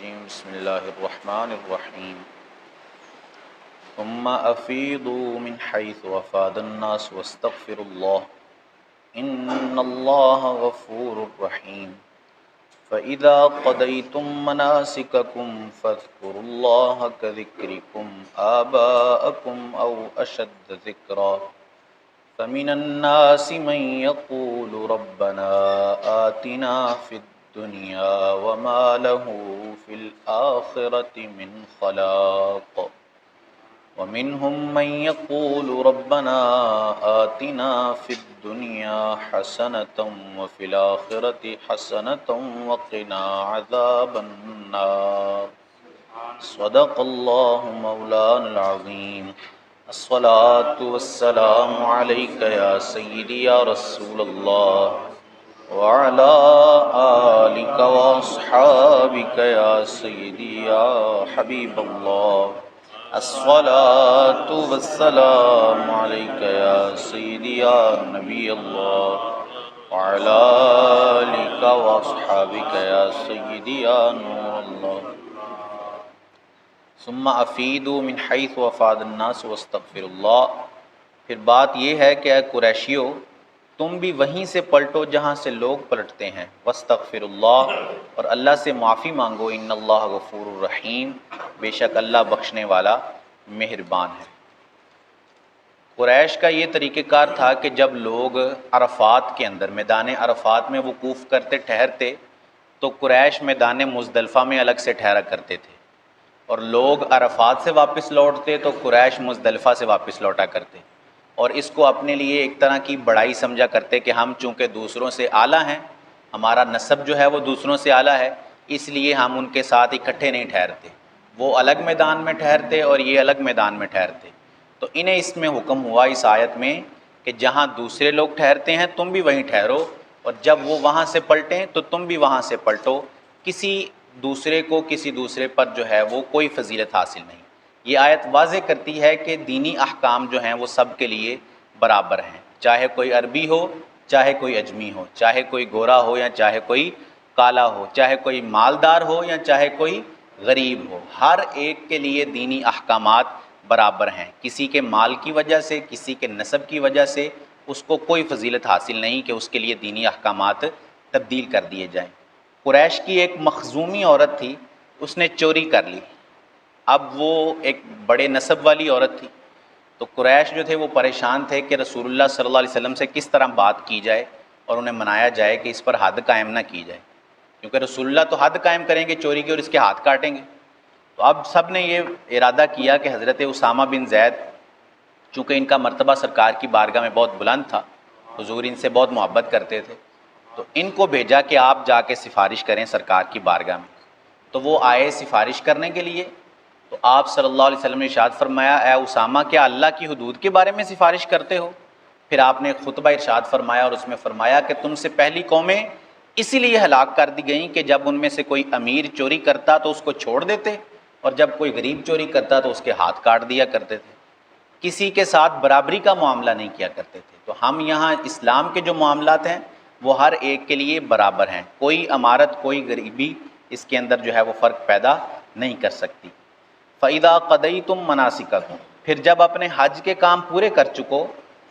الرجیم بسم اللہ الرحمن الرحیم ثم افیضوا من حیث افاض الناس واستغفروا اللہ ان اللہ غفور رحیم فإذا قضيتم مناسككم فاذكروا الله كذكركم آباءكم أو أشد ذكرا فمن الناس من يقول ربنا آتنا في الدنيا وما له في الآخرة من خلاق ومنهم من يقول ربنا آتنا في الدنيا حسنة وفي الآخرة حسنة وقنا عذاب النار صدق الله مولانا العظيم الصلاة والسلام عليك يا سيدي يا رسول الله وعلى آلك وأصحابك يا سيدي يا حبيب الله الصلاة والسلام عليك يا سيدي يا نبي الله وعلى آلك وأصحابك يا سيدي يا نور الله ثم افیدوا من حیث افاض الناس واستغفروا اللہ۔ پھر بات یہ ہے کہ اے قریشیو تم بھی وہیں سے پلٹو جہاں سے لوگ پلٹتے ہیں، واستغفروا اللہ، اور اللہ سے معافی مانگو، ان اللہ غفور الرحیم، بے شک اللہ بخشنے والا مہربان ہے۔ قریش کا یہ طریقہ کار تھا کہ جب لوگ عرفات کے اندر میدان عرفات میں وقوف کرتے ٹھہرتے تو قریش میدان مزدلفہ میں الگ سے ٹھہرا کرتے تھے، اور لوگ عرفات سے واپس لوٹتے تو قریش مزدلفہ سے واپس لوٹا کرتے، اور اس کو اپنے لیے ایک طرح کی بڑائی سمجھا کرتے کہ ہم چونکہ دوسروں سے اعلیٰ ہیں، ہمارا نسب جو ہے وہ دوسروں سے اعلیٰ ہے، اس لیے ہم ان کے ساتھ اکٹھے نہیں ٹھہرتے، وہ الگ میدان میں ٹھہرتے اور یہ الگ میدان میں ٹھہرتے۔ تو انہیں اس میں حکم ہوا اس آیت میں کہ جہاں دوسرے لوگ ٹھہرتے ہیں تم بھی وہیں ٹھہرو، اور جب وہ وہاں سے پلٹیں تو تم بھی وہاں سے پلٹو، کسی دوسرے کو کسی دوسرے پر جو ہے وہ کوئی فضیلت حاصل نہیں۔ یہ آیت واضح کرتی ہے کہ دینی احکام جو ہیں وہ سب کے لیے برابر ہیں، چاہے کوئی عربی ہو، چاہے کوئی اجمی ہو، چاہے کوئی گورا ہو یا چاہے کوئی کالا ہو، چاہے کوئی مالدار ہو یا چاہے کوئی غریب ہو، ہر ایک کے لیے دینی احکامات برابر ہیں۔ کسی کے مال کی وجہ سے، کسی کے نسب کی وجہ سے اس کو کوئی فضیلت حاصل نہیں کہ اس کے لیے دینی احکامات تبدیل کر دیے جائیں۔ قریش کی ایک مخزومی عورت تھی، اس نے چوری کر لی، اب وہ ایک بڑے نسب والی عورت تھی، تو قریش جو تھے وہ پریشان تھے کہ رسول اللہ صلی اللہ علیہ وسلم سے کس طرح بات کی جائے اور انہیں منایا جائے کہ اس پر حد قائم نہ کی جائے، کیونکہ رسول اللہ تو حد قائم کریں گے چوری کی اور اس کے ہاتھ کاٹیں گے۔ تو اب سب نے یہ ارادہ کیا کہ حضرت اسامہ بن زید، چونکہ ان کا مرتبہ سرکار کی بارگاہ میں بہت بلند تھا، حضور ان سے بہت محبت کرتے تھے، تو ان کو بھیجا کہ آپ جا کے سفارش کریں سرکار کی بارگاہ میں۔ تو وہ آئے سفارش کرنے کے لیے، تو آپ صلی اللہ علیہ وسلم نے ارشاد فرمایا، اے اسامہ کیا اللہ کی حدود کے بارے میں سفارش کرتے ہو؟ پھر آپ نے خطبہ ارشاد فرمایا اور اس میں فرمایا کہ تم سے پہلی قومیں اسی لیے ہلاک کر دی گئیں کہ جب ان میں سے کوئی امیر چوری کرتا تو اس کو چھوڑ دیتے، اور جب کوئی غریب چوری کرتا تو اس کے ہاتھ کاٹ دیا کرتے تھے، کسی کے ساتھ برابری کا معاملہ نہیں کیا کرتے تھے۔ تو ہم یہاں اسلام کے جو معاملات ہیں وہ ہر ایک کے لیے برابر ہیں، کوئی امارت کوئی غریبی اس کے اندر جو ہے وہ فرق پیدا نہیں کر سکتی۔ فَإِذَا قَضَيْتُم مَنَاسِكَكُم، پھر جب اپنے حج کے کام پورے کر چکو،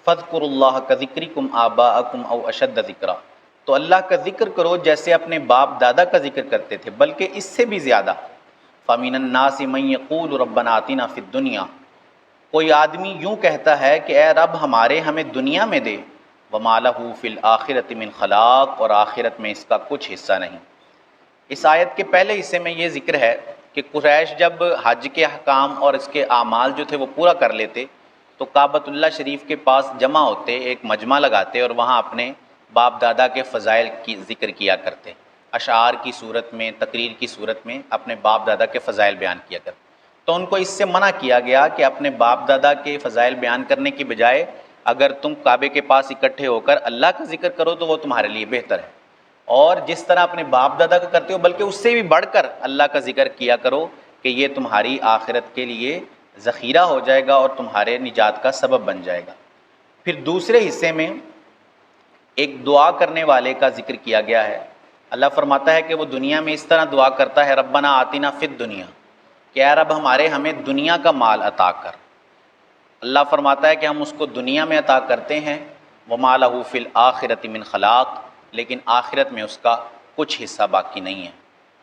فَاذْكُرُوا اللَّهَ كَذِكْرِكُمْ آبَاءَكُمْ أَوْ أَشَدَّ ذِكْرًا، تو اللہ کا ذکر کرو جیسے اپنے باپ دادا کا ذکر کرتے تھے، بلکہ اس سے بھی زیادہ۔ فَمِنَ النَّاسِ مَن يَقُولُ رَبَّنَا آتِنَا فِي الدُّنْيَا، کوئی آدمی یوں کہتا ہے کہ اے رب ہمارے ہمیں دنیا میں دے، وَمَا لَهُ فِي الْآخِرَةِ مِنْ خَلَاقٍ، اور آخرت میں اس کا کچھ حصہ نہیں۔ اس آیت کے پہلے حصے میں یہ ذکر ہے کہ قریش جب حج کے احکام اور اس کے اعمال جو تھے وہ پورا کر لیتے تو کعبۃ اللہ شریف کے پاس جمع ہوتے، ایک مجمع لگاتے اور وہاں اپنے باپ دادا کے فضائل کی ذکر کیا کرتے، اشعار کی صورت میں، تقریر کی صورت میں اپنے باپ دادا کے فضائل بیان کیا کرتے۔ تو ان کو اس سے منع کیا گیا کہ اپنے باپ دادا کے فضائل بیان کرنے کی بجائے اگر تم کعبے کے پاس اکٹھے ہو کر اللہ کا ذکر کرو تو وہ تمہارے لیے بہتر ہے، اور جس طرح اپنے باپ دادا کا کرتے ہو بلکہ اس سے بھی بڑھ کر اللہ کا ذکر کیا کرو کہ یہ تمہاری آخرت کے لیے ذخیرہ ہو جائے گا اور تمہارے نجات کا سبب بن جائے گا۔ پھر دوسرے حصے میں ایک دعا کرنے والے کا ذکر کیا گیا ہے، اللہ فرماتا ہے کہ وہ دنیا میں اس طرح دعا کرتا ہے ربنا آتنا فی الدنیا، کہ اے رب ہمارے ہمیں دنیا کا مال عطا کر۔ اللہ فرماتا ہے کہ ہم اس کو دنیا میں عطا کرتے ہیں، وما لہ فی الآخرۃ من خلاق، لیکن آخرت میں اس کا کچھ حصہ باقی نہیں ہے،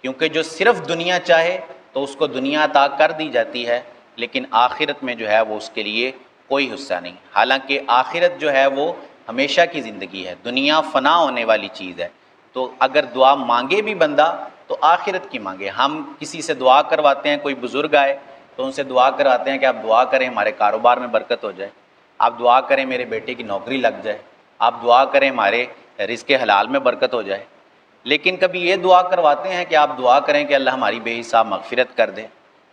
کیونکہ جو صرف دنیا چاہے تو اس کو دنیا عطا کر دی جاتی ہے، لیکن آخرت میں جو ہے وہ اس کے لیے کوئی حصہ نہیں۔ حالانکہ آخرت جو ہے وہ ہمیشہ کی زندگی ہے، دنیا فنا ہونے والی چیز ہے، تو اگر دعا مانگے بھی بندہ تو آخرت کی مانگے۔ ہم کسی سے دعا کرواتے ہیں، کوئی بزرگ آئے تو ان سے دعا کراتے ہیں کہ آپ دعا کریں ہمارے کاروبار میں برکت ہو جائے، آپ دعا کریں میرے بیٹے کی نوکری لگ جائے، آپ دعا کریں ہمارے رزق حلال میں برکت ہو جائے، لیکن کبھی یہ دعا کرواتے ہیں کہ آپ دعا کریں کہ اللہ ہماری بے حساب مغفرت کر دے،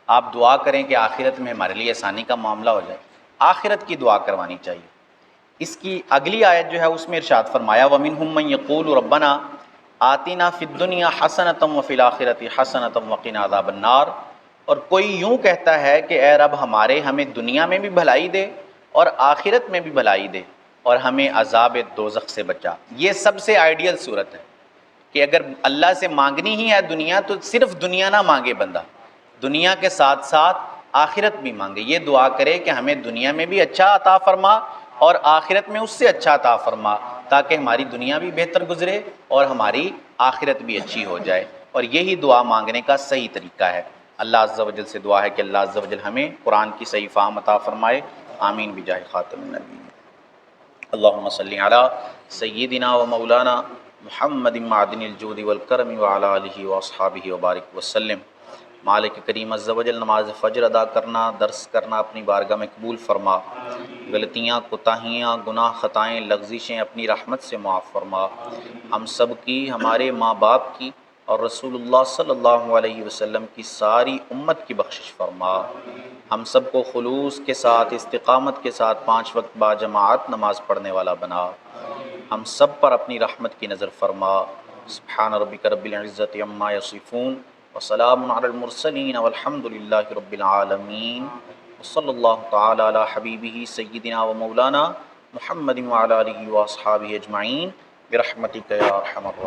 آپ دعا کریں کہ آخرت میں ہمارے لیے آسانی کا معاملہ ہو جائے۔ آخرت کی دعا کروانی چاہیے۔ اس کی اگلی آیت جو ہے اس میں ارشاد فرمایا وَمِنْهُمْ مَنْ يَقُولُ رَبَّنَا آتِنَا فِي الدُّنْيَا حَسَنَةً وَفِي الْآخِرَةِ حَسَنَةً وَقِنَا عَذَابَ النَّارِ، اور کوئی یوں کہتا ہے کہ اے رب ہمارے ہمیں دنیا میں بھی بھلائی دے اور آخرت میں بھی بھلائی دے اور ہمیں عذاب دوزخ سے بچا۔ یہ سب سے آئیڈیل صورت ہے کہ اگر اللہ سے مانگنی ہی ہے دنیا تو صرف دنیا نہ مانگے بندہ، دنیا کے ساتھ ساتھ آخرت بھی مانگے، یہ دعا کرے کہ ہمیں دنیا میں بھی اچھا عطا فرما اور آخرت میں اس سے اچھا عطا فرما، تاکہ ہماری دنیا بھی بہتر گزرے اور ہماری آخرت بھی اچھی ہو جائے۔ اور یہی دعا مانگنے کا صحیح طریقہ ہے۔ اللہ عز و جل سے دعا ہے کہ اللہ عز و جل ہمیں قرآن کی صحیح فہم عطا فرمائے، آمین بجاہ خاتم النبیین۔ اللہم صلی علی سیدنا و مولانا محمد معدن الجود والکرم وعلی آلہ واصحابہ وبارک وسلم۔ مالک کریم عز و جل نماز فجر ادا کرنا، درس کرنا اپنی بارگاہ میں قبول فرما، غلطیاں، کوتاہیاں، گناہ، خطائیں، لغزشیں اپنی رحمت سے معاف فرما، ہم سب کی، ہمارے ماں باپ کی اور رسول اللہ صلی اللہ علیہ وسلم کی ساری امت کی بخشش فرما، ہم سب کو خلوص کے ساتھ، استقامت کے ساتھ 5 وقت با جماعت نماز پڑھنے والا بنا، ہم سب پر اپنی رحمت کی نظر فرما۔ سبحان ربک رب العزت عما یصفون وسلام علی المرسلین والحمد للہ رب العالمین، وصلی اللہ تعالی علی حبیبہ سیدنا و مولانا محمد وعلی آلہ واصحابہ اجمعین برحمتک یا ارحم الراحمین۔